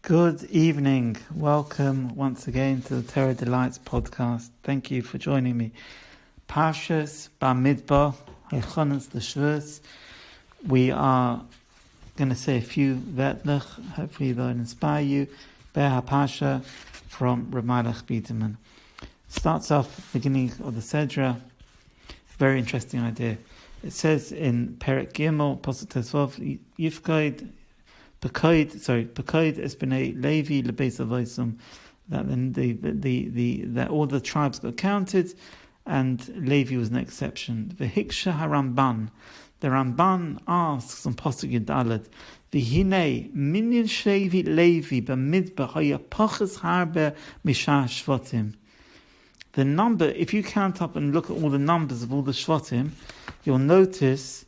Good evening. Welcome once again to the Torah Delights podcast. Thank you for joining me. Parsha Bamidbar, Hechonos the Shavous. We are going to say a few Meilech. Hopefully they'll inspire you. Be'er Parsha from Meilech Biederman. Starts off beginning of the Sedra. Very interesting idea. It says in Perek Gimel, Pasuk Tesvav, Yifkaid Pekoid es b'nei Levi lebeis avosim, that all the tribes got counted, and Levi was an exception. V'hiksha haramban, the Ramban asks on Pasuk Yudalad, v'hinei minyan shevi Levi b'midbar haya pachas harbe mishah shvatim. The number, if you count up and look at all the numbers of all the shvatim, you'll notice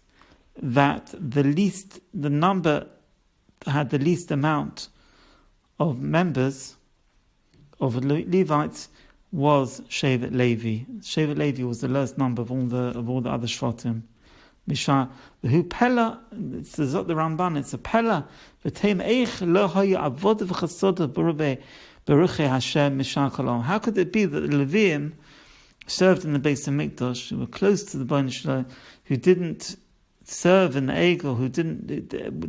that the number had the least amount of members of Levites was Shevet Levi. Shevet Levi was the lowest number of all the other Shvatim. Misha who Pella, it says the Ramban, it's a Pella. V'teim eich lo haya avodah v'chasodah beruchei Hashem misha kolom. How could it be that the Leviim served in the Beis Hamikdash, who were close to the Bnei Shalom, who didn't serve in the Egel,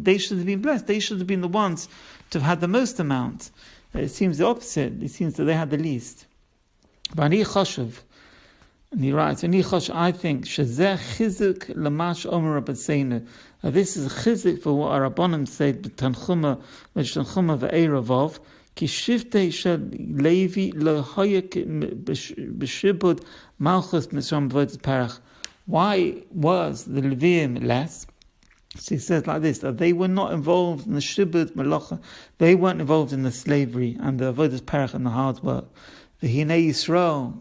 they should have been blessed. They should have been the ones to have had the most amount. It seems the opposite. It seems that they had the least. But and he writes, I think, Shazeh chizuk lamash omer rabbeinu. This is a chizuk for what our Rabbanim said, Tanchuma ve'eravov, ki shiftei shel Levi lo hoyek b'shibud malchus misram v'vodas parach. Why was the Levium less? So he says like this, that they were not involved in the shibud malacha, they weren't involved in the slavery and the avodas parach and the hard work. The Hinei Yisrael,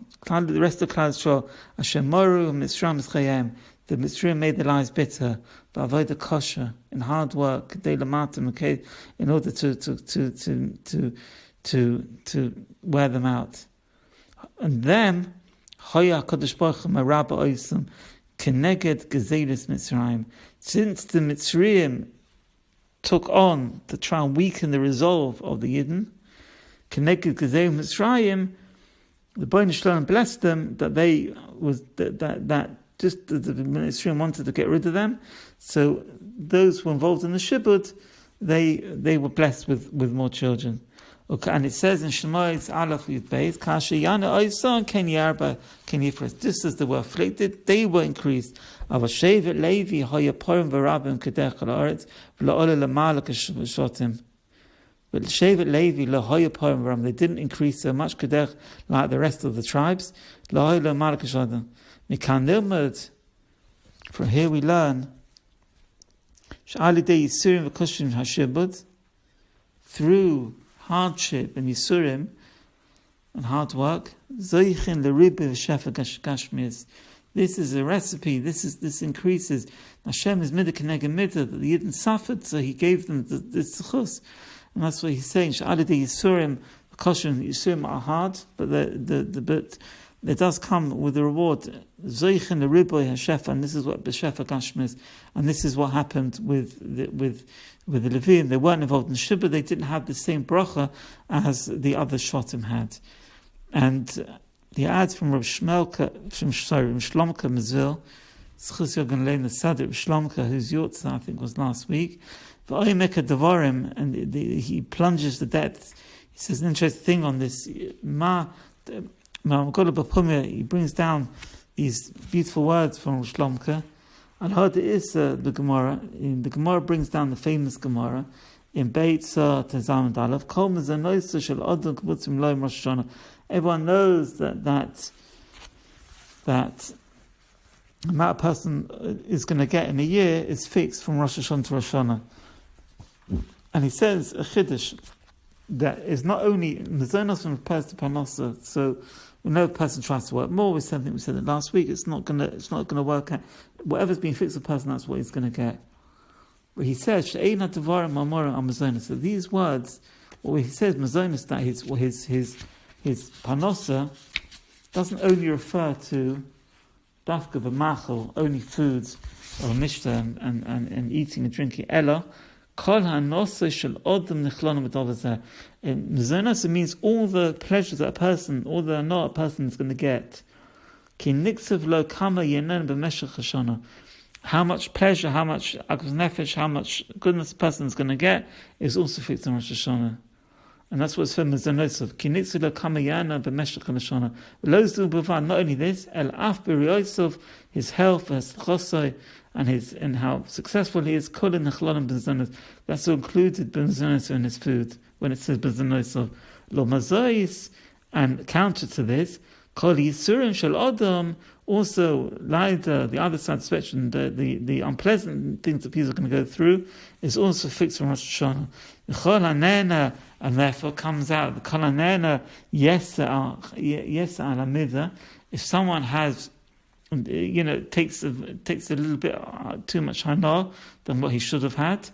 the rest of Klal Yisrael, Ashemaru Mitzrayim Chayim, the Mitzrayim made their lives bitter, but avodah kosher, in hard work, de lamatim, okay, in order to wear them out. And then Hoya Kadosh Baruch Hu Maraba Oisum Keneged Gezelis Mitzrayim. Since the Mitzrayim took on to try and weaken the resolve of the Yidden, Keneged Gezelis Mitzrayim, the Bnei Shalom blessed them that the Mitzrayim wanted to get rid of them. So those who were involved in the Shibud, they were blessed with more children. Okay, and it says in Shemai's Aleph Yud Beis, Kasha Yana Oisa Ken Yarba Ken Yifres. Just as they were afflicted, they were increased. Ava Shevet Levi Hoya Porim V'Rabim Kedech Ha'aretz V'La'ola L'Malak Shotim. But Shevet Levi L'Hoya Porim V'Rabim, they didn't increase so much Kedech like the rest of the tribes. L'Hoya L'Malak Shotim. Mikan Nilmud. From here we learn Sh'ali Dei Yisurim V'Kushim HaShibud, through hardship and Yisurim and hard work, Zoichin l'ribe v'shefa gashmias. This is a recipe. This increases. Hashem is midah keneged midah, that the Yidden suffered, so He gave them this tzchus, and that's what He's saying. Sh'alidei Yisurim, Yisurim are hard, but it does come with the reward. Zoichin l'ribe hashefa, and this is what b'shefa gashmias, and this is what happened with the Levium. They weren't involved in Shibud, they didn't have the same bracha as the other Shvatim had. And the adds from Shlomo Mezvil, Tzchus Yogan Lein the Sadr Shlomka, whose Yortzah I think was last week, and he plunges the depth. He says an interesting thing on this. He brings down these beautiful words from Shlomka. And how it is the Gemara. The Gemara brings down the famous Gemara in Beit Sa Tezam Dalaf. Kol mezanoisa shel odom kibutzim loim Rosh Hashanah. Everyone knows that amount a person is going to get in a year is fixed from Rosh Hashanah to Rosh Hashanah. And he says a chiddush that is not only mezonos from person to parnasa. So we know a person tries to work more. We said it last week. It's not gonna work out. Whatever's been fixed for a person, that's what he's going to get. But he says she'eina devarim mamora amazonos. So these words, what he says mazonos, that his parnasa doesn't only refer to dafka v'machal, only foods or mishta and eating and drinking. Ella Kol ha'nosei shel odom nichlonu b'davar zeh. Mezonos, it means all the pleasures that a person, all the not a person is going to get. Ki niksav lo kama yenen b'meshech hashana. How much pleasure, how much agus nefesh, how much goodness a person is going to get is also fixed on Rosh Hashanah. And that's what's for Mezonosov. Ki niksav lo kama yenen b'meshech hashana. Not only this, el af b'riyosov, his health, his chosai, and how successful he is. Kol nechlonu b'mezonos. That's all included b'mezonos in his food. When it says b'mezonosov, lo mazois, and counter to this, Kol yisurim shel adam, also later, the other side of the spectrum, the unpleasant things that people are going to go through, is also fixed from Rosh Hashanah. The Chol hanena, and therefore comes out the Kol hanena yesa al amida. If someone has, takes a little bit too much hana than what he should have had,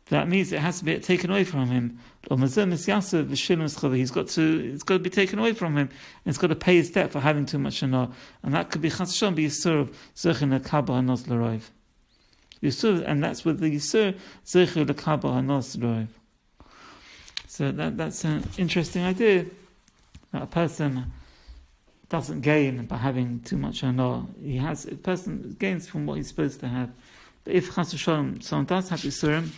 that means it has to be taken away from him. It's got to be taken away from him, and it's got to pay his debt for having too much hana, and that could be chasashon be yisur of zechin lekabel hanos l'roiv. Yisur, and that's with the yisur zechin lekabel hanos l'roiv. So that's an interesting idea, that a person doesn't gain by having too much hana. A person gains from what he's supposed to have. But if chas v'shalom someone does have yisurim,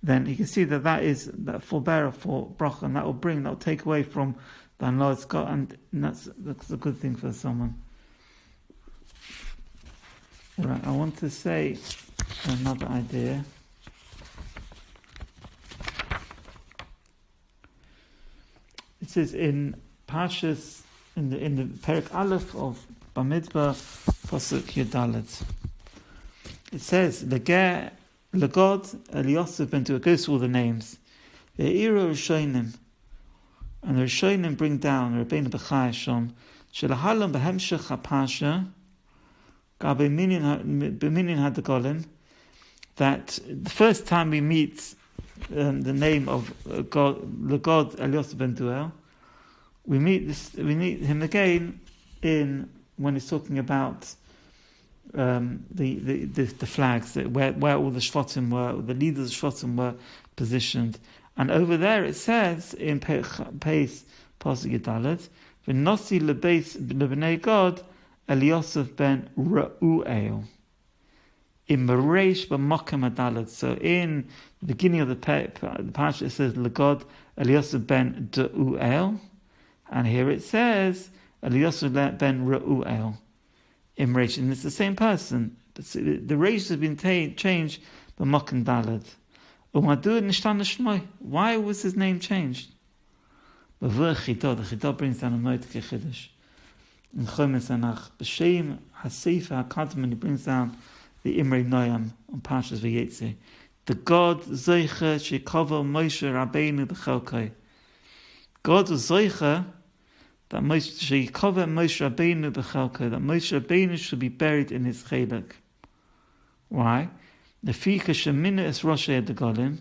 then he can see that is that forbearer for bracha, and that will take away from the hana it's got, and that's a good thing for someone. Right, I want to say another idea. It says in Parshas, in the Perek Aleph of Bamidbar, Pasuk Yudalet. It says, Legod Eliosef ben Tuah, goes through all the names. Ve'ira Rishonim, and the Rishonim bring down Rabbeinu B'chai Shom, Shelahalom b'hemshech ha-Parsha, Gabe b'minyan hadagolim, that the first time we meet the name of Legod Eliosef ben Tuah, we meet him again when he's talking about the flags, where all the shvatim were, the leaders of shvatim were positioned, and over there it says in Peis Pasuk Yudalet, "V'nosi lebeis lebnei God Eliosef ben Reuel." In Mereish b'Mokem Adalet. So in the beginning of the Parsha it says Legod Eliosef ben Reuel, and here it says Eliosef ben Reuel. In Reish, and it's the same person, but the Reish has been changed by Mokken Dalad. Why was his name changed? The Chidah brings down a Moedike Chiddush. In Chomes Anach, B'Shem HaSeifa HaKadmon, he brings down the Imrei Noyam on Parshas Vayetze. The God Zoicha Shekava Moshe Rabbeinu B'Chelkai. God was Zoicha that Moshe Rabbeinu b'chelka, that Moshe Rabbeinu should be buried in his chelak. Why? The fika shemina es roshei degalim.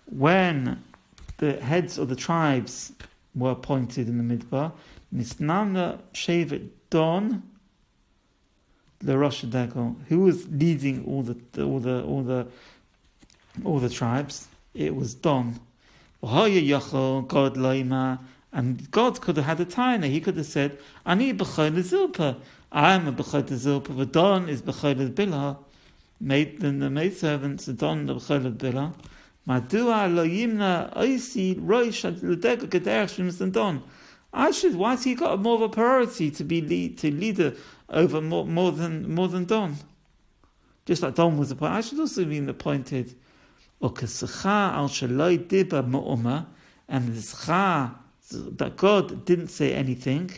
When the heads of the tribes were appointed in the Midbar, nisnamna shevet don the Rosh Degel. Who was leading all the tribes? It was Don. God loima. And God could have had a taina. He could have said, Ani b'chol zilpa. I am a b'chol zilpa. The Don is b'chol bilha. The maidservants, the Don, the b'chol bilha. Madua lo yimna oisi roish l'dego gederach shim Don. Why has he got more of a priority to be leader over more than Don? Just like Don was appointed, I should also have been appointed. Okescha al shaloi diba ma'oma, and the zcha that God didn't say anything.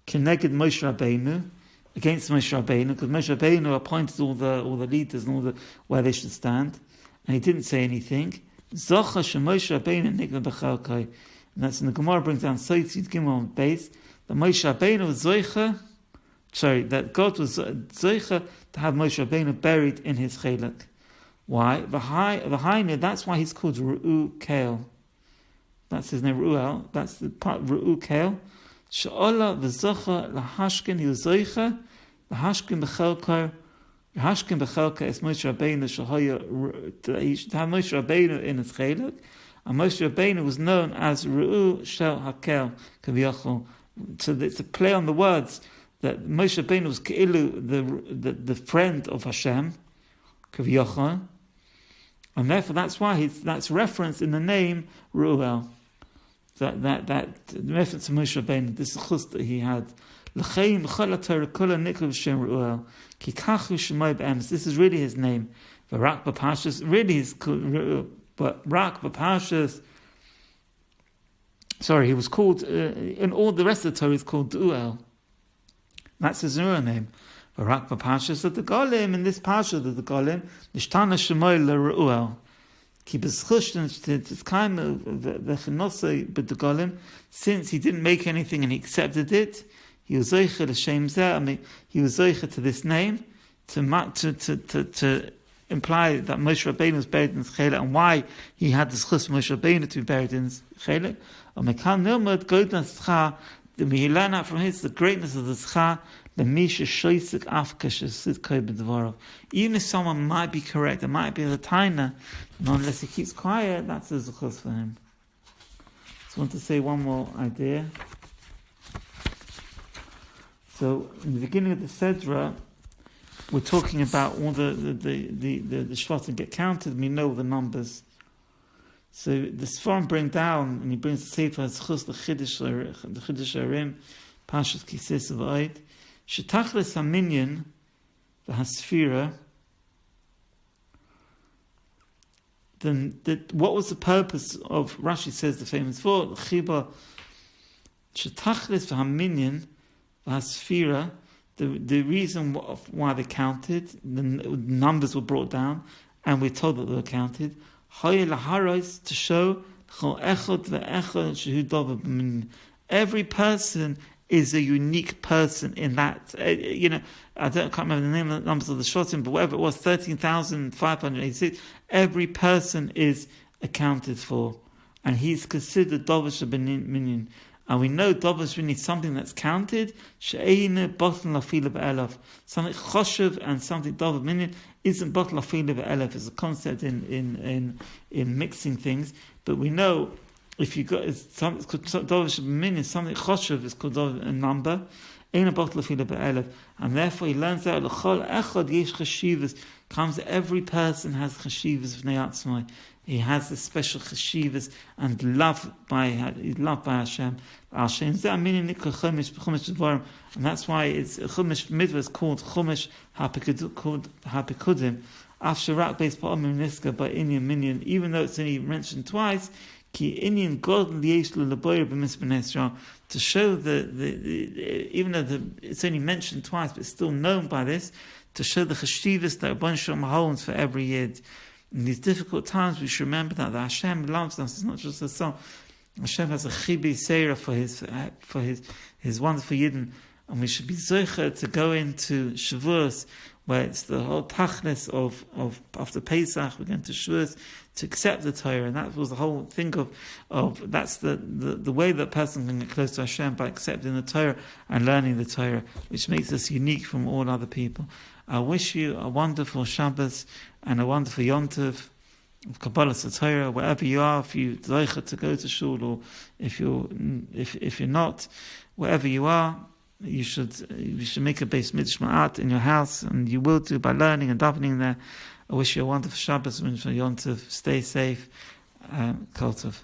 Keneged Moshe Rabbeinu, against Moshe Rabbeinu, because Moshe Rabbeinu appointed all the leaders and where they should stand, and he didn't say anything. Zocha sheMoshe Rabbeinu nigla b'chelkai, and that's in the Gemara brings down Sotzit Gimel base that Moshe Rabbeinu was that God was zoicha to have Moshe Rabbeinu buried in his chelak. Why? That's why he's called Ru'u Kael. That's his name, Ru'el. That's the part Ru'u Kael. She'ola v'zocha lahashkin, he was zoicha, lahashkin b'chelka, lahashkin b'chelka es Moshe Rabbeinu shehoya, to have Moshe Rabbeinu in his chelek, and Moshe Rabbeinu was known as Ru'u Shel Hakel, Kaviyachol. So it's a play on the words that Moshe Rabbeinu was Ke'ilu, the friend of Hashem, Kaviyachol, and therefore that's why that's referenced in the name Ru'el. That reference to Moshe Rabbeinu, this chus that he had. L'chein b'chol Torah kula nikra b'shem Ru'el, ki kachu shemai b'emes. This is really his name. V'rak b'pashas, really his Ru'el. But Rak B'Parshas, he was called, in all the rest of the Torah, he's called Du'el. That's his real name. But Rak B'Parshas of the Golim, in this Parsha of the Golim, Nishtana Shemoy LeRu'el. Ki b'schushten, it's kind of v'chinosei b'Golim, since he didn't make anything and he accepted it, he was Zoicha l'Shem Zeh, he was Zoicha to this name, to imply that Moshe Rabbeinu was buried in his chelek, and why he had the schus Moshe Rabbeinu to be buried in his chelek. We learn out from his the greatness of the tzcha. Even if someone might be correct, it might be the taina, unless he keeps quiet, that's a zechus for him. Just want to say one more idea. So in the beginning of the Sedra, we're talking about all the shvatim get counted. We know the numbers. So the Sfarim bring down, and he brings the Sefer Chus the Chiddush Arim, Pashas Kisis of Oid, Shetachlis Haminyan, the Hasfira. Then what was the purpose of Rashi says the famous vort Chiba Shetachlis Haminyan, the Hasfira. The reason why they counted, the numbers were brought down, and we're told that they were counted, to show every person is a unique person in that. I can't remember the name of the numbers of the Shotim, but whatever it was, 13,586. Every person is accounted for, and he's considered Dovish Minyan. And we know Dovish Minyan is something that's counted. She'eine bottle afila be'elaf. Something choshev and something Dovish Minyan isn't bottle afila be'elaf. It's a concept in mixing things. But we know if you got something called Dovish Minyan, something choshev is called a number. Ein a bottle afila be'elaf. And therefore he learns out l'chol echad yesh chashivas. Comes that every person has chashivas v'nei atzmai. He has this special chashivas and he's loved by Hashem. And that's why it's Chumash Midvar is called Chumash HaPikudim. After Rak Beis Pa'amim Niska by Inyan Minyan, even though it's only mentioned twice, Ki Inyan God Liesh L'Laboyer B'Misben Esra, to show even though it's only mentioned twice, but it's still known by this, to show the chashivas that Rabban Shalom holds for every yid. In these difficult times, we should remember that Hashem loves us. It's not just a song. Hashem has a chibi seira for his wonderful yidden, and we should be zocher to go into Shavous, where it's the whole tachlis of after Pesach. We're going to Shavous to accept the Torah, and that was the whole thing of that's the way that person can get close to Hashem, by accepting the Torah and learning the Torah, which makes us unique from all other people. I wish you a wonderful Shabbos and a wonderful Yom Tov of Kabbalas Torah, wherever you are. If you're zeicha to go to shul, or if you're not, wherever you are, you should make a Beis Midrash Ma'at in your house, and you will do by learning and davening there. I wish you a wonderful Shabbos and Yom Tov. Stay safe. Kol Tov.